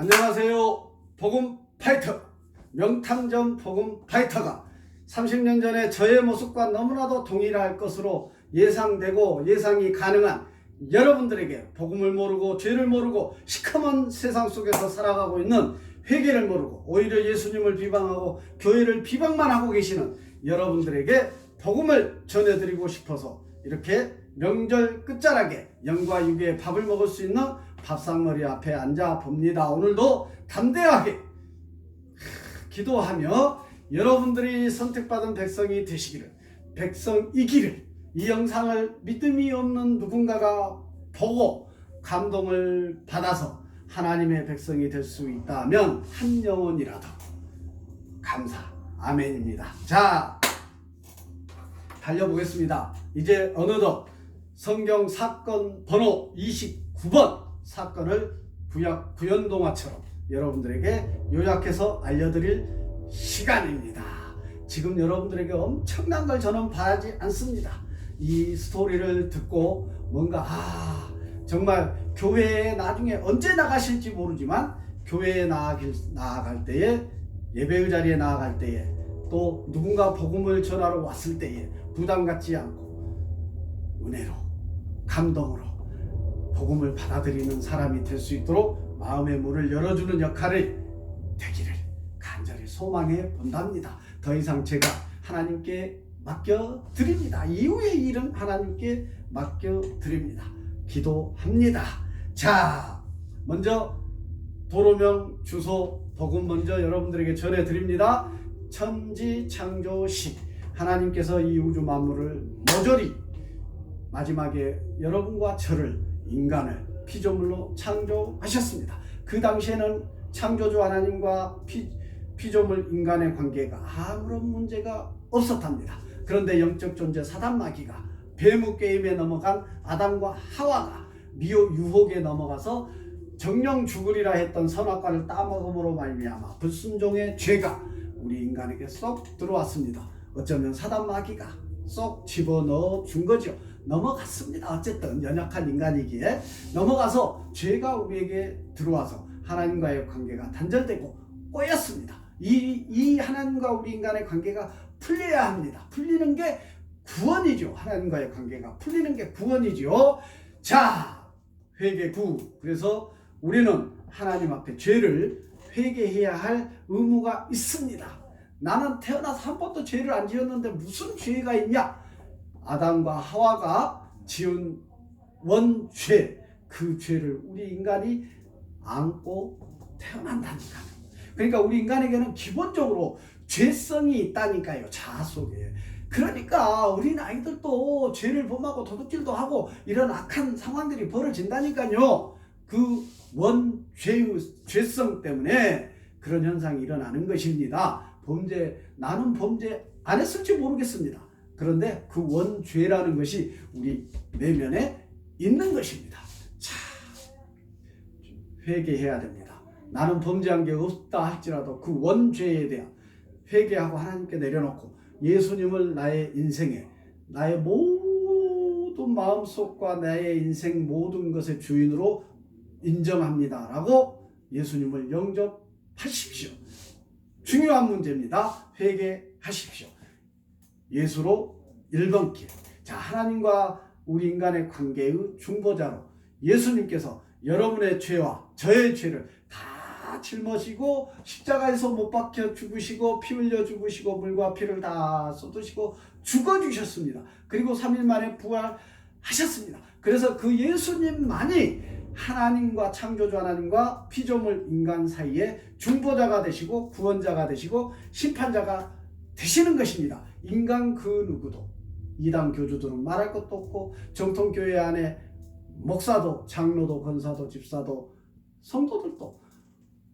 안녕하세요. 복음 파이터, 명탐정 복음 파이터가 30년 전에 저의 모습과 너무나도 동일할 것으로 예상되고 예상이 가능한 여러분들에게 복음을 모르고 죄를 모르고 시커먼 세상 속에서 살아가고 있는 회개를 모르고 오히려 예수님을 비방하고 교회를 비방만 하고 계시는 여러분들에게 복음을 전해드리고 싶어서 이렇게 명절 끝자락에 영과 육의 밥을 먹을 수 있는 밥상머리 앞에 앉아 봅니다. 오늘도 담대하게 기도하며 여러분들이 선택받은 백성이 되시기를, 백성이기를, 이 영상을 믿음이 없는 누군가가 보고 감동을 받아서 하나님의 백성이 될 수 있다면 한 영혼이라도 감사, 아멘입니다. 자, 달려보겠습니다. 이제 어느덧 성경 사건 번호 29번 사건을 구연동화처럼 여러분들에게 요약해서 알려드릴 시간입니다. 지금 여러분들에게 엄청난 걸 저는 바라지 않습니다. 이 스토리를 듣고 뭔가 정말 교회에 나중에 언제 나가실지 모르지만 교회에 나아갈 때에, 예배의 자리에 나아갈 때에, 또 누군가 복음을 전하러 왔을 때에 부담 갖지 않고 은혜로, 감동으로 복음을 받아들이는 사람이 될 수 있도록 마음의 문을 열어주는 역할을 되기를 간절히 소망해 본답니다. 더 이상 제가 하나님께 맡겨드립니다. 이후의 일은 하나님께 맡겨드립니다. 기도합니다. 자, 먼저 도로명, 주소, 복음 먼저 여러분들에게 전해드립니다. 천지창조시, 하나님께서 이 우주 만물을 모조리 마지막에 여러분과 저를, 인간을 피조물로 창조하셨습니다. 그 당시에는 창조주 하나님과 피조물 인간의 관계가 아무런 문제가 없었답니다. 그런데 영적 존재 사단 마귀가 뱀의 게임에 넘어간 아담과 하와가 미혹 유혹에 넘어가서 정령 죽으리라 했던 선악과를 따먹음으로 말미암아 불순종의 죄가 우리 인간에게 쏙 들어왔습니다. 어쩌면 사단 마귀가 쏙 집어넣어 준 거죠. 넘어갔습니다. 어쨌든 연약한 인간이기에 넘어가서 죄가 우리에게 들어와서 하나님과의 관계가 단절되고 꼬였습니다. 이 하나님과 우리 인간의 관계가 풀려야 합니다. 풀리는 게 구원이죠. 하나님과의 관계가 풀리는 게 구원이죠. 자, 회개 구. 그래서 우리는 하나님 앞에 죄를 회개해야 할 의무가 있습니다. 나는 태어나서 한 번도 죄를 안 지었는데 무슨 죄가 있냐? 아담과 하와가 지은 원죄, 그 죄를 우리 인간이 안고 태어난다니까요. 그러니까 우리 인간에게는 기본적으로 죄성이 있다니까요. 자아 속에. 그러니까 어린 아이들도 죄를 범하고 도둑질도 하고 이런 악한 상황들이 벌어진다니까요. 그 원죄의 죄성 때문에 그런 현상이 일어나는 것입니다. 나는 범죄 안 했을지 모르겠습니다. 그런데 그 원죄라는 것이 우리 내면에 있는 것입니다. 자, 회개해야 됩니다. 나는 범죄한 게 없다 할지라도 그 원죄에 대한 회개하고 하나님께 내려놓고 예수님을 나의 인생에, 나의 모든 마음속과 나의 인생 모든 것의 주인으로 인정합니다 라고 예수님을 영접하십시오. 중요한 문제입니다. 회개하십시오. 예수로 1번 길. 자, 하나님과 우리 인간의 관계의 중보자로 예수님께서 여러분의 죄와 저의 죄를 다 짊어지고 십자가에서 못 박혀 죽으시고 피 흘려 죽으시고 물과 피를 다 쏟으시고 죽어주셨습니다. 그리고 3일 만에 부활하셨습니다. 그래서 그 예수님만이 하나님과 창조주 하나님과 피조물 인간 사이에 중보자가 되시고 구원자가 되시고 심판자가 되시는 것입니다. 인간 그 누구도, 이단 교주들은 말할 것도 없고 정통교회 안에 목사도 장로도 권사도 집사도 성도들도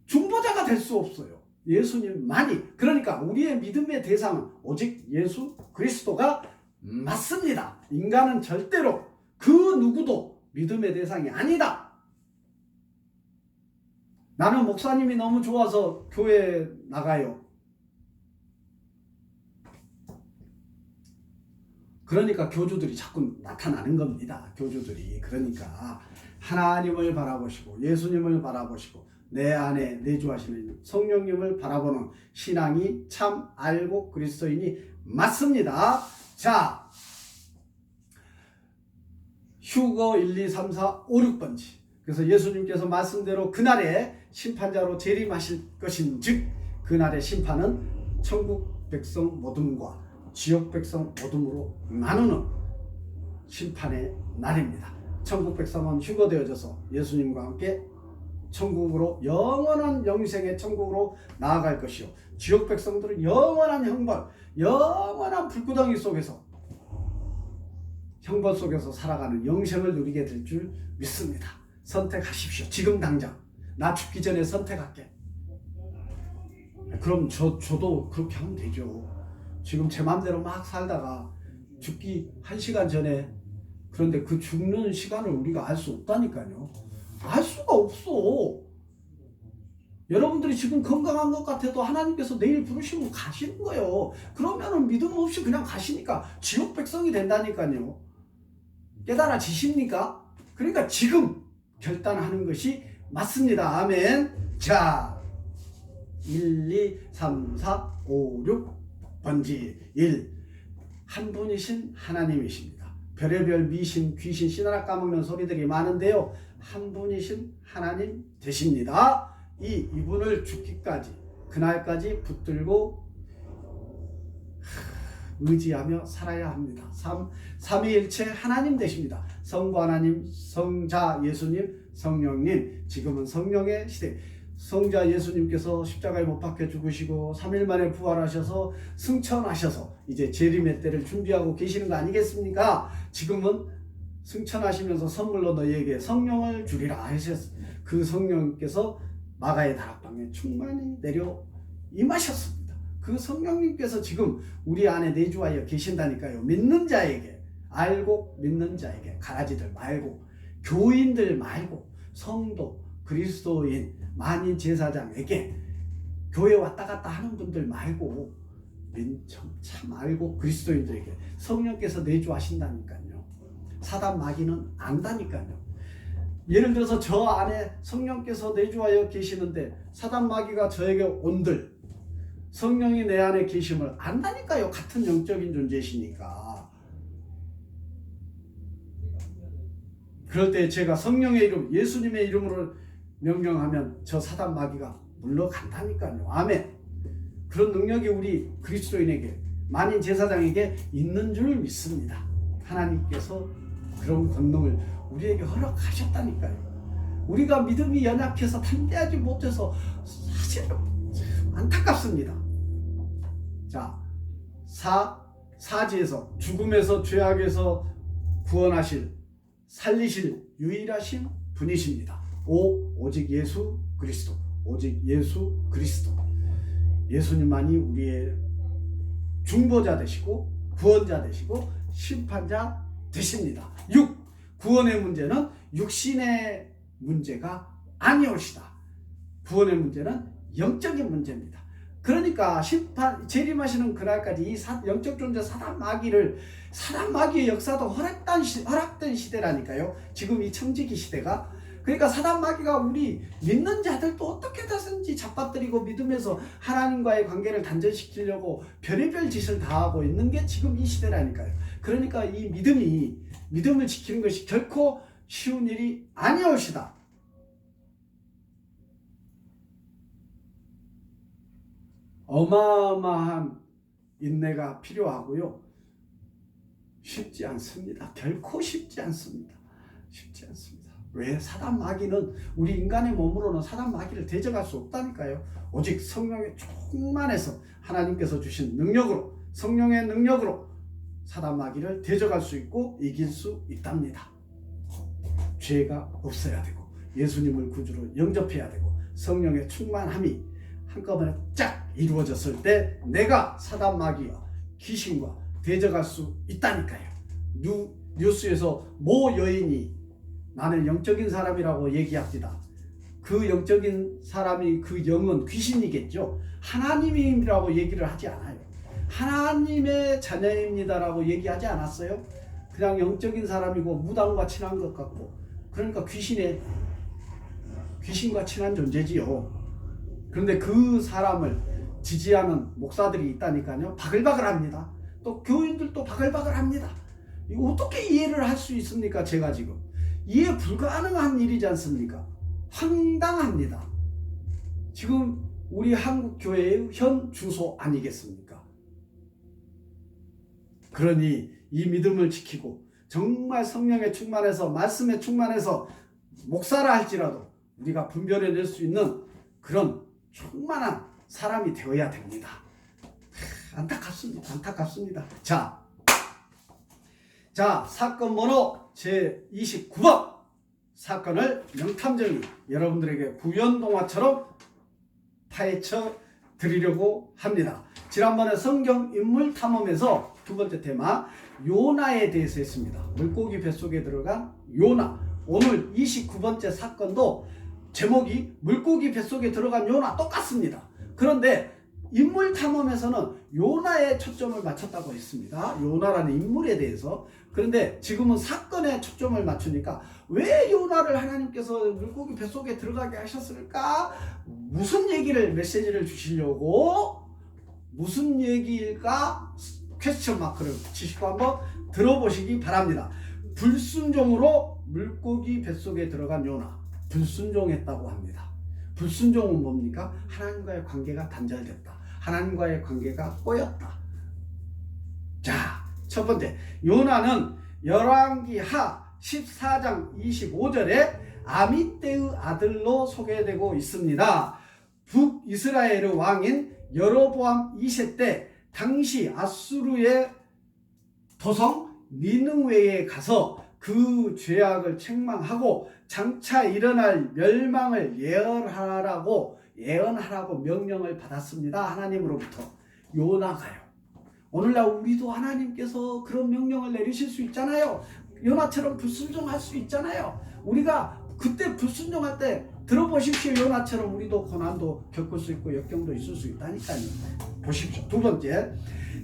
중보자가 될 수 없어요. 예수님만이. 그러니까 우리의 믿음의 대상은 오직 예수 그리스도가 맞습니다. 인간은 절대로 그 누구도 믿음의 대상이 아니다. 나는 목사님이 너무 좋아서 교회 나가요. 그러니까 교주들이 자꾸 나타나는 겁니다. 교주들이. 그러니까 하나님을 바라보시고 예수님을 바라보시고 내 안에 내주하시는 성령님을 바라보는 신앙이 참 알고 그리스도인이 맞습니다. 자, 휴거 1, 2, 3, 4, 5, 6번지. 그래서 예수님께서 말씀대로 그날에 심판자로 재림하실 것인즉 그날의 심판은 천국 백성 모둠과 지옥 백성 모둠으로 나누는 심판의 날입니다. 천국 백성은 휴거되어져서 예수님과 함께 천국으로 영원한 영생의 천국으로 나아갈 것이요, 지옥 백성들은 영원한 형벌, 영원한 불구덩이 속에서 형벌 속에서 살아가는 영생을 누리게 될 줄 믿습니다. 선택하십시오. 지금 당장 나 죽기 전에 선택할게. 그럼 저도 그렇게 하면 되죠. 지금 제 마음대로 막 살다가 죽기 1시간 전에, 그런데 그 죽는 시간을 우리가 알 수 없다니까요. 알 수가 없어. 여러분들이 지금 건강한 것 같아도 하나님께서 내일 부르시면 가시는 거예요. 그러면은 믿음 없이 그냥 가시니까 지옥 백성이 된다니까요. 깨달아지십니까? 그러니까 지금 결단하는 것이 맞습니다. 아멘. 자, 1, 2, 3, 4, 5, 6번지 1. 한 분이신 하나님이십니다. 별의별 미신, 귀신, 씨나라 까먹는 소리들이 많은데요, 한 분이신 하나님 되십니다. 이분을 죽기까지, 그날까지 붙들고 의지하며 살아야 합니다. 삼위일체 하나님 되십니다. 성부 하나님, 성자 예수님, 성령님. 지금은 성령의 시대. 성자 예수님께서 십자가에 못 박혀 죽으시고 3일 만에 부활하셔서 승천하셔서 이제 재림의 때를 준비하고 계시는 거 아니겠습니까? 지금은 승천하시면서 선물로 너희에게 성령을 주리라 하셨습니다. 그 성령께서 마가의 다락방에 충만히 내려 임하셨습니다. 그 성령님께서 지금 우리 안에 내주하여 계신다니까요. 믿는 자에게, 알고 믿는 자에게, 가라지들 말고, 교인들 말고, 성도, 그리스도인, 만인 제사장에게, 교회 왔다 갔다 하는 분들 말고, 참 알고 그리스도인들에게 성령께서 내주하신다니까요. 사단 마귀는 안다니까요. 예를 들어서 저 안에 성령께서 내주하여 계시는데 사단 마귀가 저에게 온들 성령이 내 안에 계심을 안다니까요. 같은 영적인 존재시니까. 그럴 때 제가 성령의 이름, 예수님의 이름으로 명령하면 저 사단 마귀가 물러간다니까요. 아멘. 그런 능력이 우리 그리스도인에게, 만인 제사장에게 있는 줄 믿습니다. 하나님께서 그런 권능을 우리에게 허락하셨다니까요. 우리가 믿음이 연약해서 담대하지 못해서 사실은 안타깝습니다. 자, 사지에서, 죽음에서, 죄악에서 구원하실, 살리실 유일하신 분이십니다. 오직 예수 그리스도, 오직 예수 그리스도. 예수님만이 우리의 중보자 되시고 구원자 되시고 심판자 되십니다. 6. 구원의 문제는 육신의 문제가 아니올시다. 구원의 문제는 영적인 문제입니다. 그러니까 재림하시는 그날까지 이 영적 존재 사단 마귀의 역사도 허락된 시대라니까요. 지금 이 청지기 시대가. 그러니까 사단 마귀가 우리 믿는 자들도 어떻게든지 잡아뜨리고 믿음에서 하나님과의 관계를 단절시키려고 별의별 짓을 다 하고 있는 게 지금 이 시대라니까요. 그러니까 이 믿음을 지키는 것이 결코 쉬운 일이 아니올시다. 어마어마한 인내가 필요하고요. 쉽지 않습니다. 결코 쉽지 않습니다. 쉽지 않습니다. 왜? 사단 마귀는, 우리 인간의 몸으로는 사단 마귀를 대적할 수 없다니까요. 오직 성령의 충만해서 하나님께서 주신 능력으로, 성령의 능력으로 사단 마귀를 대적할 수 있고 이길 수 있답니다. 죄가 없어야 되고 예수님을 구주로 영접해야 되고 성령의 충만함이 한꺼번에 쫙 이루어졌을 때 내가 사단 마귀와 귀신과 대적할 수 있다니까요. 뉴스에서 모 여인이 나는 영적인 사람이라고 얘기합니다. 그 영적인 사람이, 그 영은 귀신이겠죠. 하나님이라고 얘기를 하지 않아요. 하나님의 자녀입니다라고 얘기하지 않았어요. 그냥 영적인 사람이고 무당과 친한 것 같고, 그러니까 귀신의 귀신과 친한 존재지요. 그런데 그 사람을 지지하는 목사들이 있다니까요. 바글바글합니다. 또 교인들도 바글바글합니다. 이거 어떻게 이해를 할 수 있습니까? 제가 지금 이해 불가능한 일이지 않습니까? 황당합니다. 지금 우리 한국 교회의 현 주소 아니겠습니까? 그러니 이 믿음을 지키고 정말 성령에 충만해서 말씀에 충만해서 목사라 할지라도 우리가 분별해낼 수 있는 그런 충만한 사람이 되어야 됩니다. 안타깝습니다. 안타깝습니다. 자, 사건 번호 제29번 사건을 명탐정이 여러분들에게 구연동화처럼 파헤쳐 드리려고 합니다. 지난번에 성경 인물 탐험에서 두 번째 테마 요나에 대해서 했습니다. 물고기 뱃속에 들어간 요나. 오늘 29번째 사건도 제목이 물고기 뱃속에 들어간 요나 똑같습니다. 그런데 인물 탐험에서는 요나에 초점을 맞췄다고 했습니다. 요나라는 인물에 대해서. 그런데 지금은 사건에 초점을 맞추니까 왜 요나를 하나님께서 물고기 뱃속에 들어가게 하셨을까? 무슨 얘기를 메시지를 주시려고 무슨 얘기일까? 퀘스천 마크를 붙이시고 한번 들어보시기 바랍니다. 불순종으로 물고기 뱃속에 들어간 요나. 불순종했다고 합니다. 불순종은 뭡니까? 하나님과의 관계가 단절됐다. 하나님과의 관계가 꼬였다. 자, 첫 번째 요나는 열왕기하 14장 25절에 아미떼의 아들로 소개되고 있습니다. 북이스라엘의 왕인 여로보암 2세 때 당시 아수르의 도성 니느웨에 가서 그 죄악을 책망하고 장차 일어날 멸망을 예언하라고 명령을 받았습니다. 하나님으로부터. 요나가요. 오늘날 우리도 하나님께서 그런 명령을 내리실 수 있잖아요. 요나처럼 불순종할 수 있잖아요. 우리가 그때 불순종할 때 들어보십시오. 요나처럼 우리도 고난도 겪을 수 있고 역경도 있을 수 있다니까요. 보십시오. 두 번째,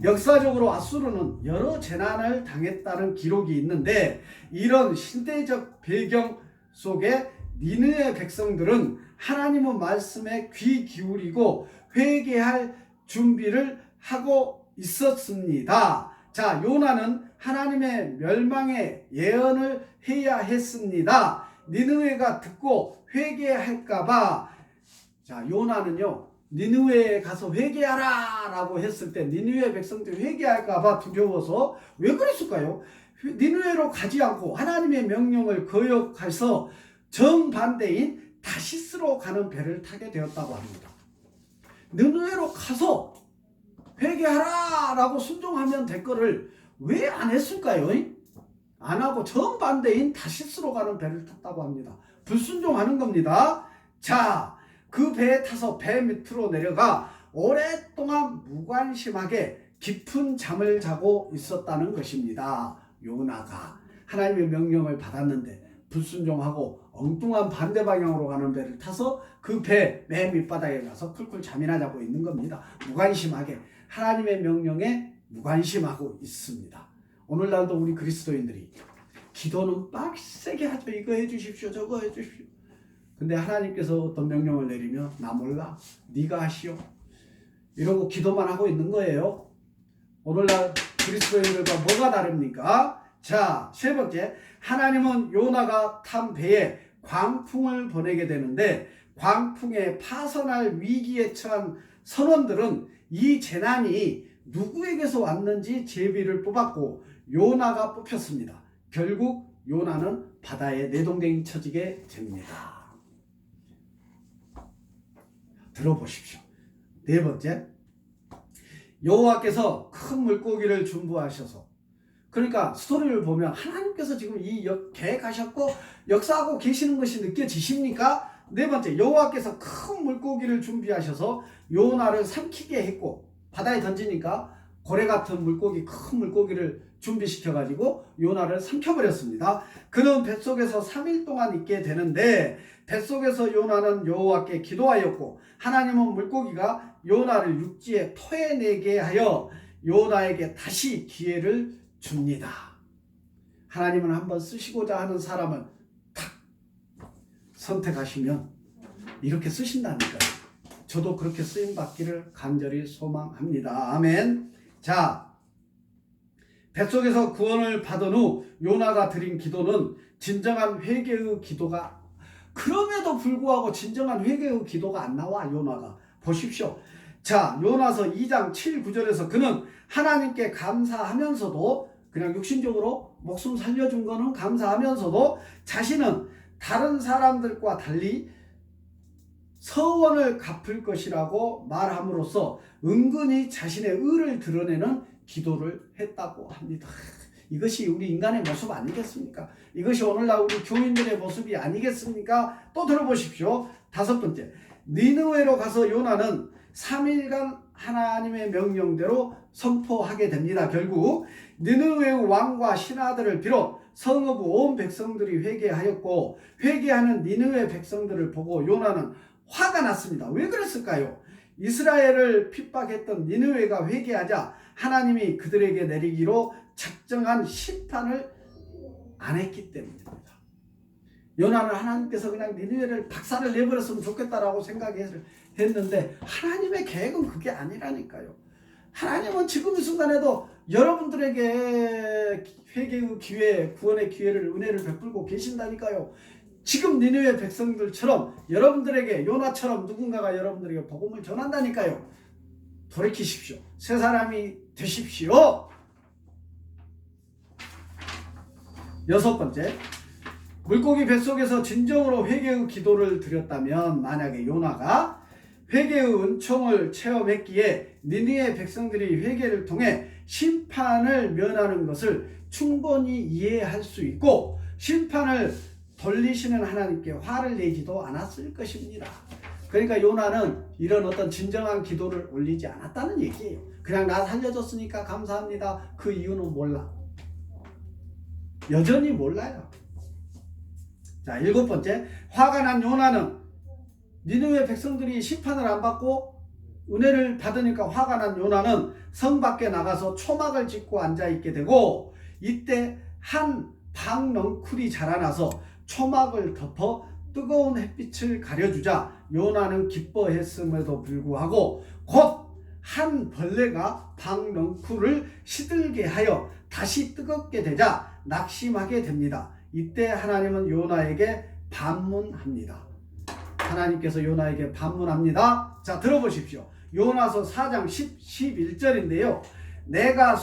역사적으로 아수르는 여러 재난을 당했다는 기록이 있는데 이런 시대적 배경 속에 니느웨 백성들은 하나님의 말씀에 귀 기울이고 회개할 준비를 하고 있었습니다. 자, 요나는 하나님의 멸망의 예언을 해야 했습니다. 니느웨가 듣고 회개할까봐. 자, 요나는요 니느웨에 가서 회개하라 라고 했을 때 니느웨 백성들이 회개할까봐 두려워서 왜 그랬을까요? 니느웨로 가지 않고 하나님의 명령을 거역해서 정반대인 다시스로 가는 배를 타게 되었다고 합니다. 니느웨로 가서 회개하라 라고 순종하면 될 거를 왜 안 했을까요? 안 하고 정반대인 다시스로 가는 배를 탔다고 합니다. 불순종하는 겁니다. 자, 그 배에 타서 배 밑으로 내려가 오랫동안 무관심하게 깊은 잠을 자고 있었다는 것입니다. 요나가 하나님의 명령을 받았는데 불순종하고 엉뚱한 반대 방향으로 가는 배를 타서 그 배 맨 밑바닥에 가서 쿨쿨 잠이나 자고 있는 겁니다. 무관심하게 하나님의 명령에 무관심하고 있습니다. 오늘날도 우리 그리스도인들이 기도는 빡세게 하죠. 이거 해주십시오. 저거 해주십시오. 근데 하나님께서 어떤 명령을 내리면 나 몰라. 네가 하시오. 이러고 기도만 하고 있는 거예요. 오늘날 그리스도인들과 뭐가 다릅니까? 자, 세 번째, 하나님은 요나가 탄 배에 광풍을 보내게 되는데 광풍에 파선할 위기에 처한 선원들은 이 재난이 누구에게서 왔는지 제비를 뽑았고 요나가 뽑혔습니다. 결국 요나는 바다에 내동댕이 쳐지게 됩니다. 들어보십시오. 네 번째, 여호와께서 큰 물고기를 준비하셔서, 그러니까 스토리를 보면 하나님께서 지금 이 계획하셨고 역사하고 계시는 것이 느껴지십니까? 네 번째, 여호와께서 큰 물고기를 준비하셔서 요나를 삼키게 했고 바다에 던지니까 고래 같은 물고기, 큰 물고기를 준비시켜가지고 요나를 삼켜버렸습니다. 그는 뱃속에서 3일 동안 있게 되는데 뱃속에서 요나는 여호와께 기도하였고 하나님은 물고기가 요나를 육지에 토해내게 하여 요나에게 다시 기회를 줍니다. 하나님은 한번 쓰시고자 하는 사람을 탁 선택하시면 이렇게 쓰신다니까요. 저도 그렇게 쓰임 받기를 간절히 소망합니다. 아멘. 자, 뱃속에서 구원을 받은 후 요나가 드린 기도는 진정한 회개의 기도가, 그럼에도 불구하고 진정한 회개의 기도가 안 나와. 요나가 보십시오. 자, 요나서 2장 7, 9절에서 그는 하나님께 감사하면서도, 그냥 육신적으로 목숨 살려준 거는 감사하면서도 자신은 다른 사람들과 달리 서원을 갚을 것이라고 말함으로써 은근히 자신의 의를 드러내는 기도를 했다고 합니다. 이것이 우리 인간의 모습 아니겠습니까? 이것이 오늘날 우리 교인들의 모습이 아니겠습니까? 또 들어보십시오. 5번째, 니느웨로 가서 요나는 3일간 하나님의 명령대로 선포하게 됩니다. 결국 니느웨 왕과 신하들을 비롯 성읍 온 백성들이 회개하였고, 회개하는 니느웨 백성들을 보고 요나는 화가 났습니다. 왜 그랬을까요? 이스라엘을 핍박했던 니느웨가 회개하자 하나님이 그들에게 내리기로 작정한 심판을 안 했기 때문입니다. 요나는 하나님께서 그냥 니느웨를 박살을 내버렸으면 좋겠다라고 생각했는데 하나님의 계획은 그게 아니라니까요. 하나님은 지금 이 순간에도 여러분들에게 회개의 기회, 구원의 기회를, 은혜를 베풀고 계신다니까요. 지금 니느웨 백성들처럼 여러분들에게, 요나처럼 누군가가 여러분들에게 복음을 전한다니까요. 돌이키십시오. 새 사람이 되십시오. 6번째, 물고기 뱃속에서 진정으로 회개의 기도를 드렸다면, 만약에 요나가 회개의 은총을 체험했기에 니느웨 백성들이 회개를 통해 심판을 면하는 것을 충분히 이해할 수 있고, 심판을 돌리시는 하나님께 화를 내지도 않았을 것입니다. 그러니까 요나는 이런 어떤 진정한 기도를 올리지 않았다는 얘기예요. 그냥 나 살려줬으니까 감사합니다. 그 이유는 몰라. 여전히 몰라요. 자, 7번째, 화가 난 요나는 니느웨 백성들이 심판을 안 받고 은혜를 받으니까 화가 난 요나는 성 밖에 나가서 초막을 짓고 앉아있게 되고, 이때 한 박넝쿨이 자라나서 초막을 덮어 뜨거운 햇빛을 가려주자 요나는 기뻐했음에도 불구하고 곧 한 벌레가 박넝쿨을 시들게 하여 다시 뜨겁게 되자 낙심하게 됩니다. 이때 하나님은 요나에게 반문합니다. 하나님께서 요나에게 반문합니다. 자, 들어보십시오. 요나서 4장 11절인데요. 네가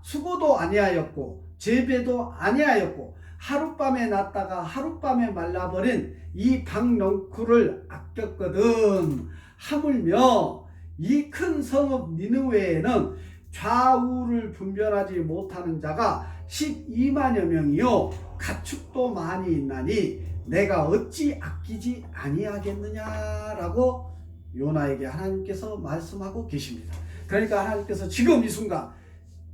수고도 아니하였고 재배도 아니하였고 하룻밤에 났다가 하룻밤에 말라버린 이 박넝쿨을 아꼈거든. 하물며 이 큰 성읍 니느웨에는 좌우를 분별하지 못하는 자가 12만여 명이요 가축도 많이 있나니 내가 어찌 아끼지 아니하겠느냐라고 요나에게 하나님께서 말씀하고 계십니다. 그러니까 하나님께서 지금 이 순간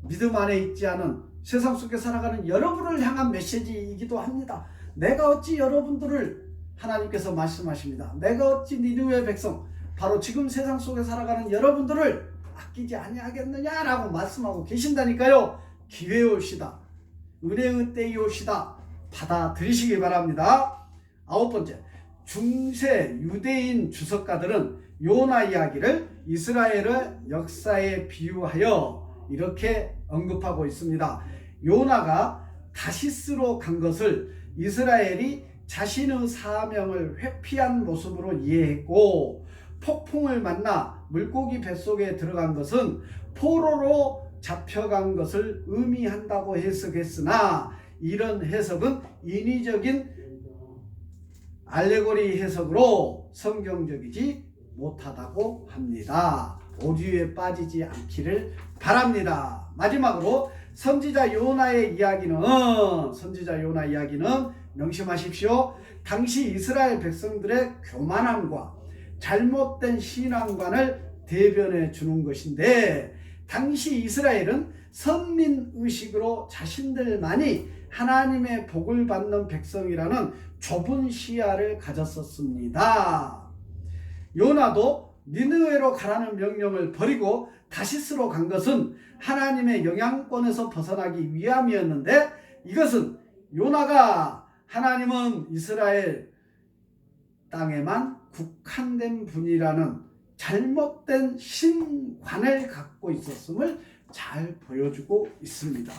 믿음 안에 있지 않은 세상 속에 살아가는 여러분을 향한 메시지이기도 합니다. 내가 어찌 여러분들을, 하나님께서 말씀하십니다. 내가 어찌 니느웨 백성, 바로 지금 세상 속에 살아가는 여러분들을 아끼지 아니하겠느냐라고 말씀하고 계신다니까요. 기회의 올시다, 은혜의 때이 올시다, 받아들이시기 바랍니다. 9번째, 중세 유대인 주석가들은 요나 이야기를 이스라엘의 역사에 비유하여 이렇게 언급하고 있습니다. 요나가 다시스로 간 것을 이스라엘이 자신의 사명을 회피한 모습으로 이해했고, 폭풍을 만나 물고기 뱃속에 들어간 것은 포로로 잡혀간 것을 의미한다고 해석했으나, 이런 해석은 인위적인 알레고리 해석으로 성경적이지 못하다고 합니다. 오류에 빠지지 않기를 바랍니다. 마지막으로 선지자 요나 이야기는 명심하십시오. 당시 이스라엘 백성들의 교만함과 잘못된 신앙관을 대변해 주는 것인데, 당시 이스라엘은 선민의식으로 자신들만이 하나님의 복을 받는 백성이라는 좁은 시야를 가졌었습니다. 요나도 니느웨로 가라는 명령을 버리고 다시스로 간 것은 하나님의 영향권에서 벗어나기 위함이었는데, 이것은 요나가 하나님은 이스라엘 땅에만 국한된 분이라는 잘못된 신관을 갖고 있었음을 잘 보여주고 있습니다.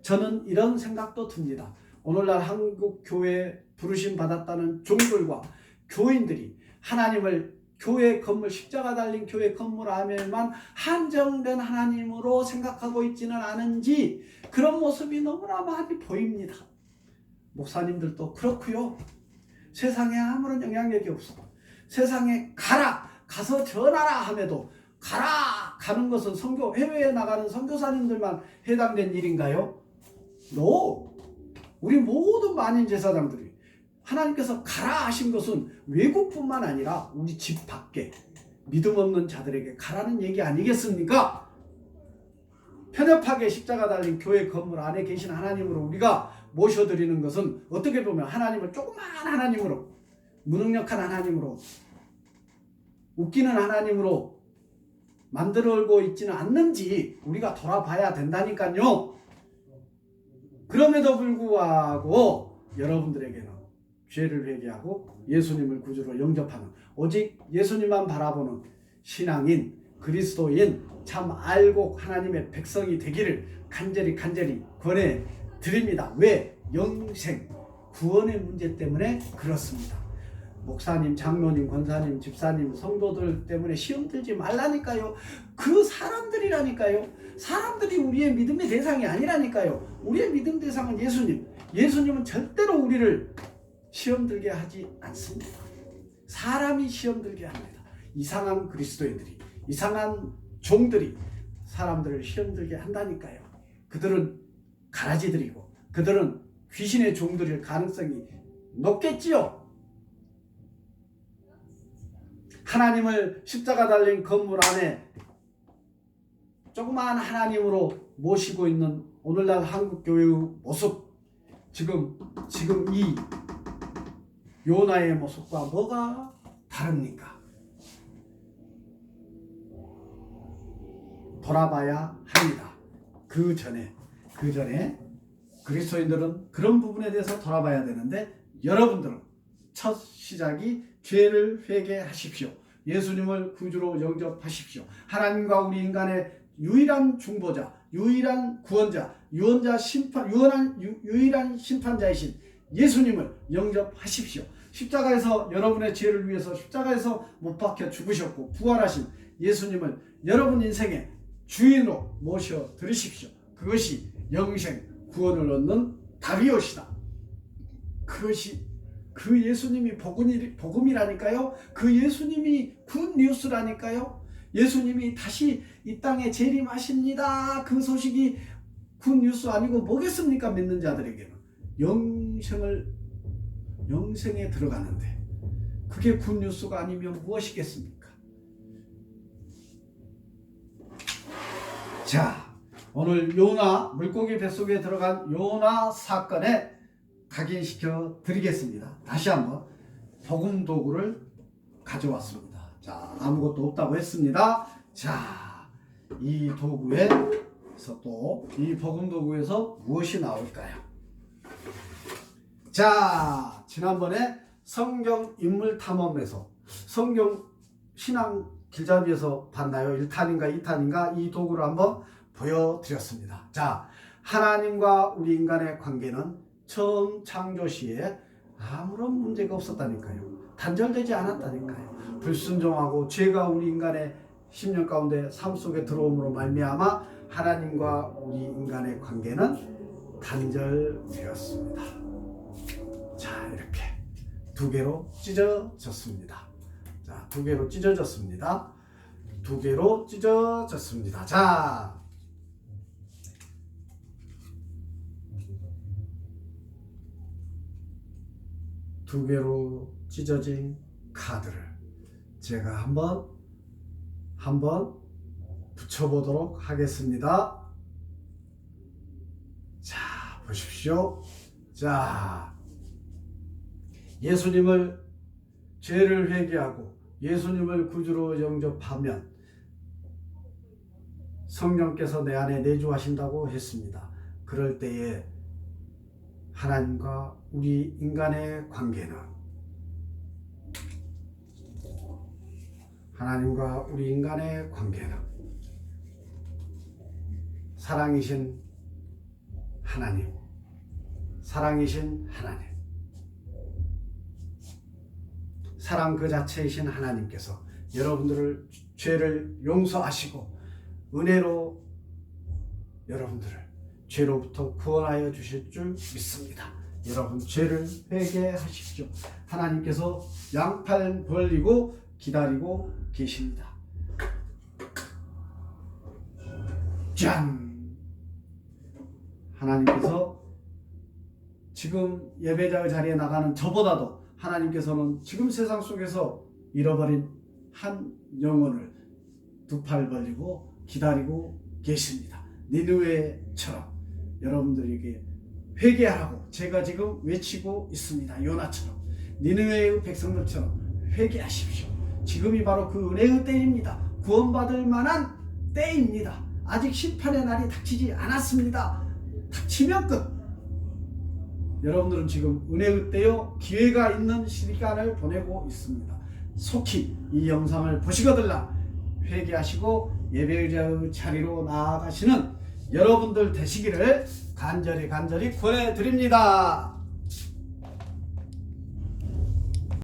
저는 이런 생각도 듭니다. 오늘날 한국 교회에 부르심 받았다는 종들과 교인들이 하나님을 교회 건물, 십자가 달린 교회 건물 안에만 한정된 하나님으로 생각하고 있지는 않은지 그런 모습이 너무나 많이 보입니다. 목사님들도 그렇고요. 세상에 아무런 영향력이 없어. 세상에 가서 전하라 함에도 가는 것은 선교 해외에 나가는 선교사님들만 해당된 일인가요? No. 우리 모든 만인 제사장들이 하나님께서 가라 하신 것은 외국뿐만 아니라 우리 집 밖에 믿음 없는 자들에게 가라는 얘기 아니겠습니까? 편협하게 십자가 달린 교회 건물 안에 계신 하나님으로 우리가 모셔드리는 것은 어떻게 보면 하나님을 조그마한 하나님으로, 무능력한 하나님으로, 웃기는 하나님으로 만들고 있지는 않는지 우리가 돌아봐야 된다니까요. 그럼에도 불구하고 여러분들에게는 죄를 회개하고 예수님을 구주로 영접하는, 오직 예수님만 바라보는 신앙인, 그리스도인, 참 알고 하나님의 백성이 되기를 간절히 권해 드립니다. 왜? 영생, 구원의 문제 때문에 그렇습니다. 목사님, 장로님, 권사님, 집사님, 성도들 때문에 시험 들지 말라니까요. 그 사람들이라니까요. 사람들이 우리의 믿음의 대상이 아니라니까요. 우리의 믿음 대상은 예수님. 예수님은 절대로 우리를 시험 들게 하지 않습니다. 사람이 시험 들게 합니다. 이상한 그리스도인들이, 이상한 종들이 사람들을 시험 들게 한다니까요. 그들은 가라지들이고 그들은 귀신의 종들일 가능성이 높겠지요. 하나님을 십자가 달린 건물 안에 조그마한 하나님으로 모시고 있는 오늘날 한국교회의 모습, 지금 이 요나의 모습과 뭐가 다릅니까? 돌아봐야 합니다. 그 전에 그리스도인들은 그런 부분에 대해서 돌아봐야 되는데, 여러분들은 첫 시작이 죄를 회개하십시오. 예수님을 구주로 영접하십시오. 하나님과 우리 인간의 유일한 중보자, 유일한 구원자, 유일한 심판자이신 예수님을 영접하십시오. 십자가에서 여러분의 죄를 위해서 십자가에서 못 박혀 죽으셨고 부활하신 예수님을 여러분 인생의 주인으로 모셔 들으십시오. 그것이 영생, 구원을 얻는 답이옵시다. 그것이 그 예수님이 복음이라니까요. 그 예수님이 굿뉴스라니까요. 예수님이 다시 이 땅에 재림하십니다. 그 소식이 굿뉴스 아니고 뭐겠습니까? 믿는 자들에게는 영생에 들어가는데 그게 굿뉴스가 아니면 무엇이겠습니까? 자, 오늘 요나, 물고기 뱃속에 들어간 요나 사건에 각인시켜 드리겠습니다. 다시 한번 복음 도구를 가져왔습니다. 자, 아무것도 없다고 했습니다. 자, 이 도구에서 또 이 복음 도구에서 무엇이 나올까요? 자, 지난번에 성경 인물 탐험에서 성경 신앙 길잡이에서 봤나요? 1탄인가 2탄인가 이 도구를 한번 보여드렸습니다. 자, 하나님과 우리 인간의 관계는 처음 창조 시에 아무런 문제가 없었다니까요. 단절되지 않았다니까요. 불순종하고 죄가 우리 인간의 심령 가운데 삶 속에 들어옴으로 말미암아 하나님과 우리 인간의 관계는 단절되었습니다. 자, 이렇게 두 개로 찢어졌습니다. 자, 두 개로 찢어졌습니다. 두 개로 찢어졌습니다. 자, 두 개로 찢어진 카드를 제가 한번 붙여보도록 하겠습니다. 자, 보십시오. 자, 예수님을 죄를 회개하고 예수님을 구주로 영접하면 성령께서 내 안에 내주하신다고 했습니다. 그럴 때에 하나님과 우리 인간의 관계는 하나님과 우리 인간의 관계는 사랑이신 하나님, 사랑이신 하나님, 사랑 그 자체이신 하나님께서 여러분들을 죄를 용서하시고 은혜로 여러분들을 죄로부터 구원하여 주실 줄 믿습니다. 여러분 죄를 회개하십시오. 하나님께서 양팔 벌리고 기다리고 계십니다. 짠! 하나님께서 지금 예배자의 자리에 나가는 저보다도 하나님께서는 지금 세상 속에서 잃어버린 한 영혼을 두 팔 벌리고 기다리고 계십니다. 니느웨처럼 여러분들에게 회개하라고 제가 지금 외치고 있습니다. 요나처럼 니느웨의 백성들처럼 회개하십시오. 지금이 바로 그 은혜의 때입니다. 구원받을 만한 때입니다. 아직 심판의 날이 닥치지 않았습니다. 닥치면 끝. 여러분들은 지금 은혜의 때요 기회가 있는 시간을 보내고 있습니다. 속히 이 영상을 보시거들라 회개하시고 예배자의 자리로 나아가시는 여러분들 되시기를 간절히 권해드립니다.